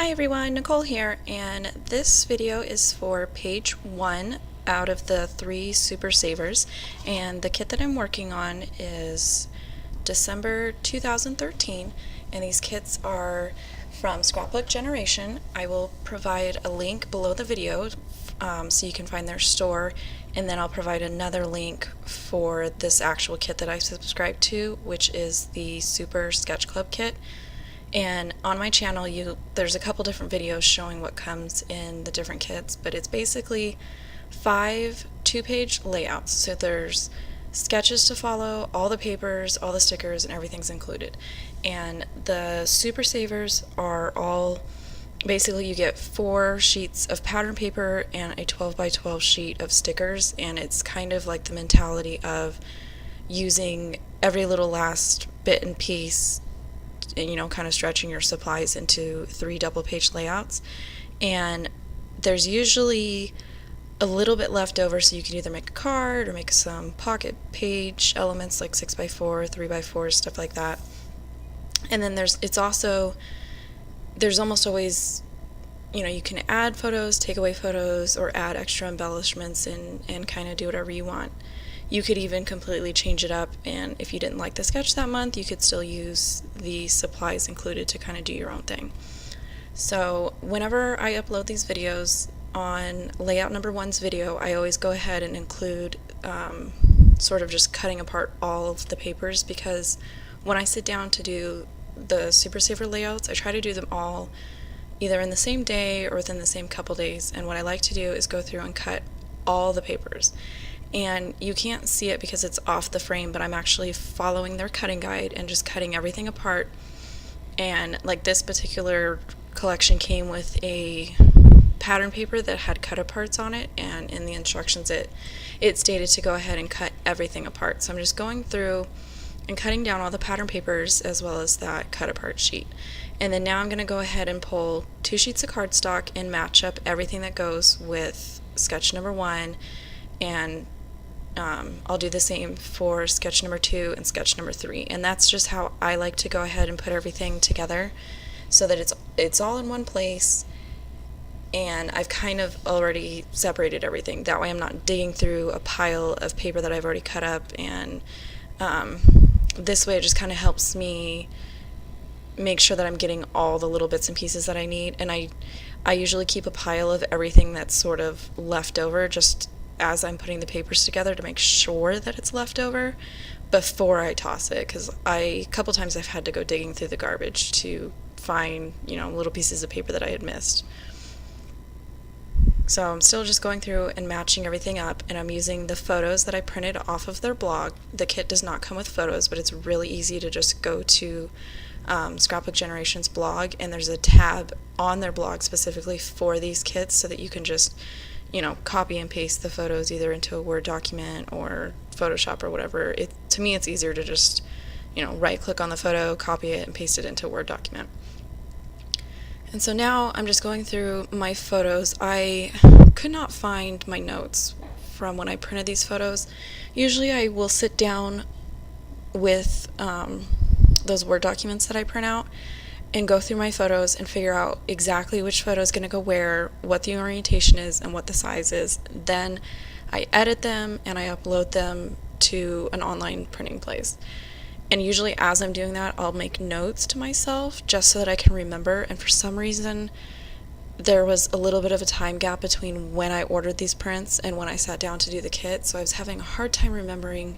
Hi everyone, Nicole here, and this video is for page 1 out of the 3 Super Savers, and the kit that I'm working on is December 2013, and these kits are from Scrapbook Generation. I will provide a link below the video so you can find their store, and then I'll provide another link for this actual kit that I subscribe to, which is the Super Sketch Club kit. And on my channel, there's a couple different videos showing what comes in the different kits, but it's basically 5 two-page layouts. So there's sketches to follow, all the papers, all the stickers, and everything's included. And the Super Savers are all, basically you get 4 sheets of pattern paper and a 12 by 12 sheet of stickers, and it's kind of like the mentality of using every little last bit and piece, you know, kind of stretching your supplies into 3 double page layouts. And there's usually a little bit left over, so you can either make a card or make some pocket page elements like 6x4, 3x4, stuff like that. And then there's almost always, you know, you can add photos, take away photos, or add extra embellishments and kind of do whatever you want. You could even completely change it up, and if you didn't like the sketch that month, you could still use the supplies included to kind of do your own thing. So whenever I upload these videos, on layout number 1's video, I always go ahead and include sort of just cutting apart all of the papers, because when I sit down to do the Super Saver layouts, I try to do them all either in the same day or within the same couple days, and what I like to do is go through and cut all the papers. And you can't see it because it's off the frame, but I'm actually following their cutting guide and just cutting everything apart. And like this particular collection came with a pattern paper that had cut aparts on it, and in the instructions it stated to go ahead and cut everything apart. So I'm just going through and cutting down all the pattern papers as well as that cut apart sheet. And then now I'm going to go ahead and pull 2 sheets of cardstock and match up everything that goes with sketch number 1, and I'll do the same for sketch number 2 and sketch number 3. And that's just how I like to go ahead and put everything together, so that it's all in one place, and I've kind of already separated everything. That way I'm not digging through a pile of paper that I've already cut up, and this way it just kind of helps me make sure that I'm getting all the little bits and pieces that I need. And I usually keep a pile of everything that's sort of left over, just as I'm putting the papers together, to make sure that it's left over before I toss it, because a couple times I've had to go digging through the garbage to find, you know, little pieces of paper that I had missed. So I'm still just going through and matching everything up, and I'm using the photos that I printed off of their blog. The kit does not come with photos, but it's really easy to just go to Scrapbook Generation's blog, and there's a tab on their blog specifically for these kits, so that you can just, you know, copy and paste the photos either into a Word document or Photoshop or whatever. To me, it's easier to just, you know, right click on the photo, copy it, and paste it into a Word document. And so now I'm just going through my photos. I could not find my notes from when I printed these photos. Usually I will sit down with those Word documents that I print out and go through my photos and figure out exactly which photo is going to go where, what the orientation is, and what the size is. Then I edit them and I upload them to an online printing place. And usually as I'm doing that, I'll make notes to myself just so that I can remember. And for some reason, there was a little bit of a time gap between when I ordered these prints and when I sat down to do the kit, so I was having a hard time remembering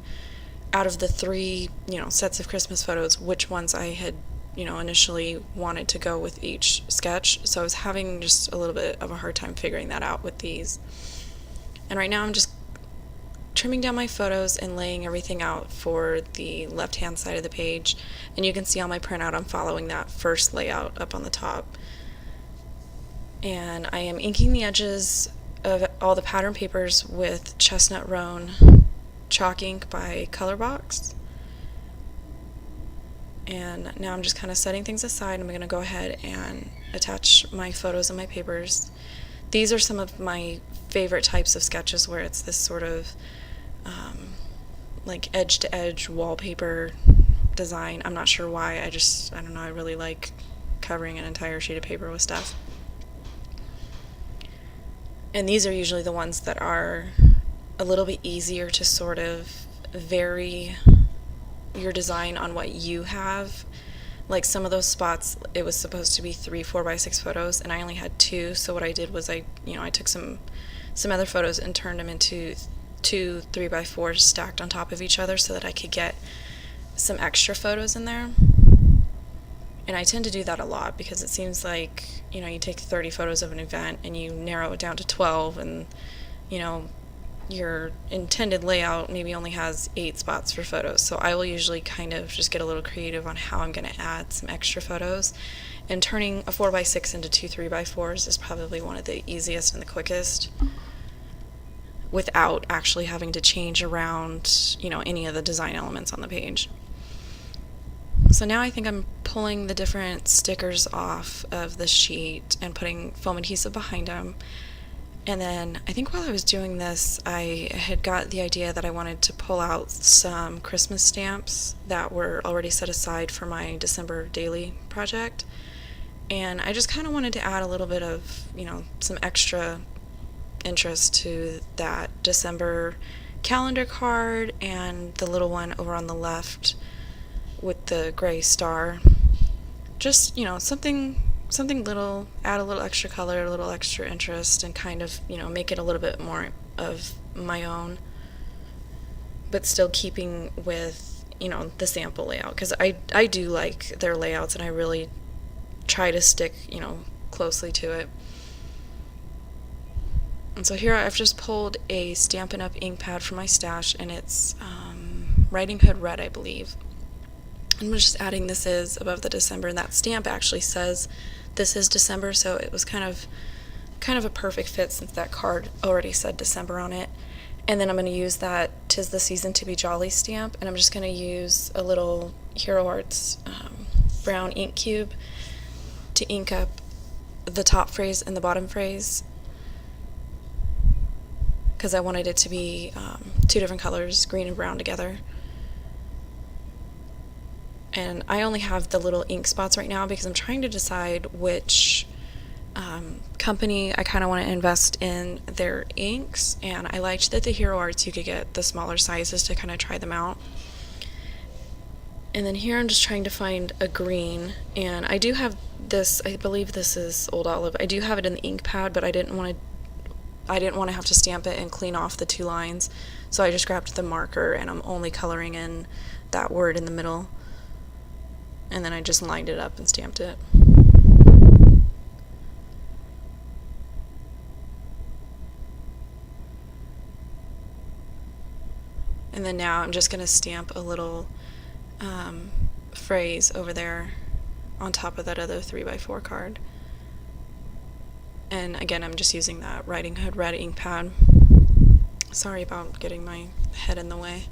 out of the 3, you know, sets of Christmas photos which ones I had, you know, initially wanted to go with each sketch. So I was having just a little bit of a hard time figuring that out with these. And right now I'm just trimming down my photos and laying everything out for the left hand side of the page, and you can see on my printout I'm following that first layout up on the top. And I am inking the edges of all the pattern papers with Chestnut Roan chalk ink by Colorbox. And now I'm just kind of setting things aside. I'm going to go ahead and attach my photos and my papers. These are some of my favorite types of sketches, where it's this sort of like edge-to-edge wallpaper design. I'm not sure why, I don't know, I really like covering an entire sheet of paper with stuff. And these are usually the ones that are a little bit easier to sort of vary your design on what you have. Like some of those spots, it was supposed to be 3 4x6 photos, and I only had 2. So what I did was I took some other photos and turned them into 2 3x4s stacked on top of each other so that I could get some extra photos in there. And I tend to do that a lot because it seems like, you take 30 photos of an event and you narrow it down to 12, and, your intended layout maybe only has 8 spots for photos. So I will usually kind of just get a little creative on how I'm going to add some extra photos. And turning a 4x6 into 2 3x4s is probably one of the easiest and the quickest without actually having to change around, any of the design elements on the page. So now I think I'm pulling the different stickers off of the sheet and putting foam adhesive behind them. And then I think while I was doing this, I had got the idea that I wanted to pull out some Christmas stamps that were already set aside for my December daily project. And I just kind of wanted to add a little bit of, some extra interest to that December calendar card and the little one over on the left with the gray star. Just, something little, add a little extra color, a little extra interest, and kind of, make it a little bit more of my own, but still keeping with, the sample layout, because I do like their layouts, and I really try to stick, closely to it. And so here I've just pulled a Stampin' Up! Ink pad from my stash, and it's Riding Hood Red, I believe. I'm just adding "this is" above the December, and that stamp actually says "this is December," so it was kind of a perfect fit since that card already said December on it. And then I'm going to use that "'tis the season to be jolly" stamp, and I'm just going to use a little Hero Arts brown ink cube to ink up the top phrase and the bottom phrase, because I wanted it to be 2 different colors, green and brown together. And I only have the little ink spots right now because I'm trying to decide which company I kind of want to invest in their inks, and I liked that the Hero Arts you could get the smaller sizes to kind of try them out. And then here I'm just trying to find a green, and I do have this, I believe this is Old Olive. I do have it in the ink pad, but I didn't want to have to stamp it and clean off the 2 lines, so I just grabbed the marker and I'm only coloring in that word in the middle. And then I just lined it up and stamped it. And then now I'm just going to stamp a little phrase over there on top of that other 3x4 card. And again, I'm just using that Riding Hood Red ink pad. Sorry about getting my head in the way.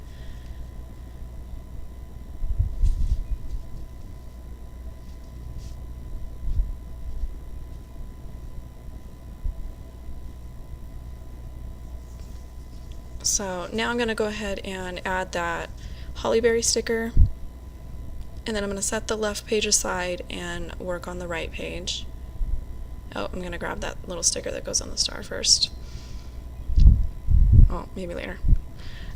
So now I'm going to go ahead and add that Hollyberry sticker, and then I'm going to set the left page aside and work on the right page. Oh, I'm going to grab that little sticker that goes on the star first. Oh, maybe later.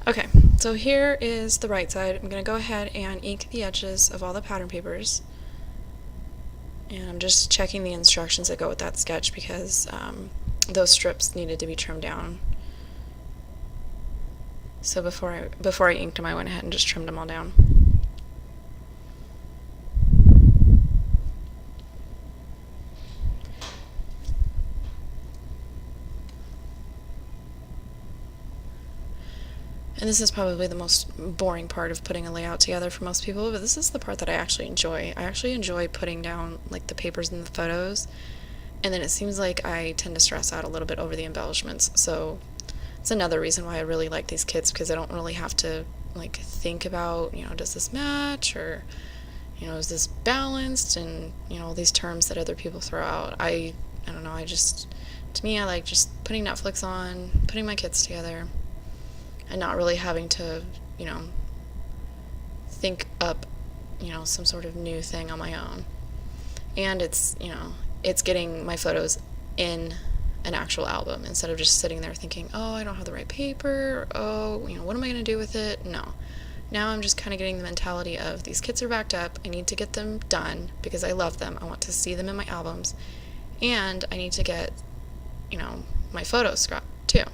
Okay, so here is the right side. I'm going to go ahead and ink the edges of all the pattern papers. And I'm just checking the instructions that go with that sketch because those strips needed to be trimmed down. So before I inked them, I went ahead and just trimmed them all down. And this is probably the most boring part of putting a layout together for most people, but this is the part that I actually enjoy. I actually enjoy putting down like the papers and the photos, and then it seems like I tend to stress out a little bit over the embellishments. So it's another reason why I really like these kits, because I don't really have to like think about, does this match, or is this balanced, and all these terms that other people throw out. I don't know, to me I like just putting Netflix on, putting my kits together, and not really having to think up some sort of new thing on my own. and it's, it's getting my photos in an actual album instead of just sitting there thinking, oh, I don't have the right paper, oh, what am I going to do with it? No. Now I'm just kind of getting the mentality of these kits are backed up, I need to get them done because I love them, I want to see them in my albums, and I need to get, my photos scrapped too.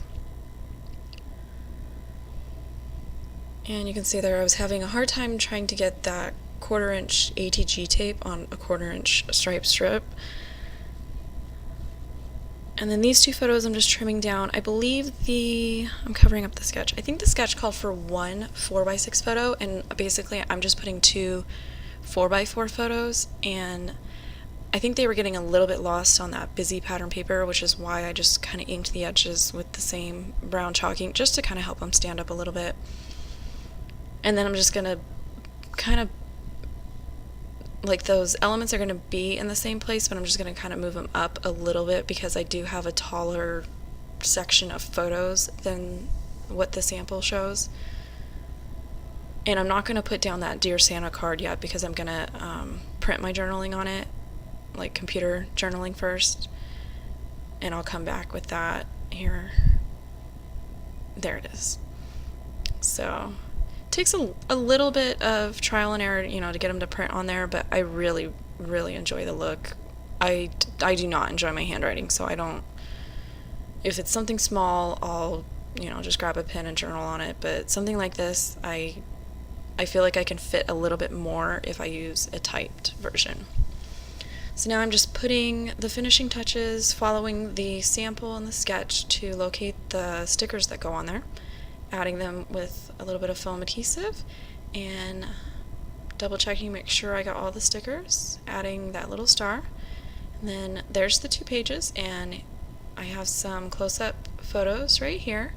And you can see there I was having a hard time trying to get that 1/4 inch ATG tape on a 1/4 inch stripe strip. And then these two photos I'm just trimming down. I believe I'm covering up the sketch. I think the sketch called for one 4x6 photo, and basically I'm just putting two 4x4 photos, and I think they were getting a little bit lost on that busy pattern paper, which is why I just kind of inked the edges with the same brown chalk ink just to kind of help them stand up a little bit. And then I'm just going to kind of, like, those elements are going to be in the same place, but I'm just going to kind of move them up a little bit because I do have a taller section of photos than what the sample shows. And I'm not going to put down that Dear Santa card yet because I'm going to print my journaling on it, like computer journaling first, and I'll come back with that here. There it is. So takes a little bit of trial and error, to get them to print on there, but I really, really enjoy the look. I do not enjoy my handwriting, so I don't, if it's something small, I'll, just grab a pen and journal on it, but something like this, I feel like I can fit a little bit more if I use a typed version. So now I'm just putting the finishing touches, following the sample and the sketch to locate the stickers that go on there, adding them with a little bit of foam adhesive, and double checking, make sure I got all the stickers, adding that little star. And then there's the 2 pages, and I have some close-up photos right here.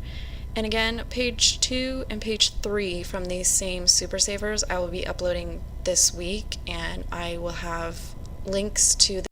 And again, page 2 and page 3 from these same Super Savers I will be uploading this week, and I will have links to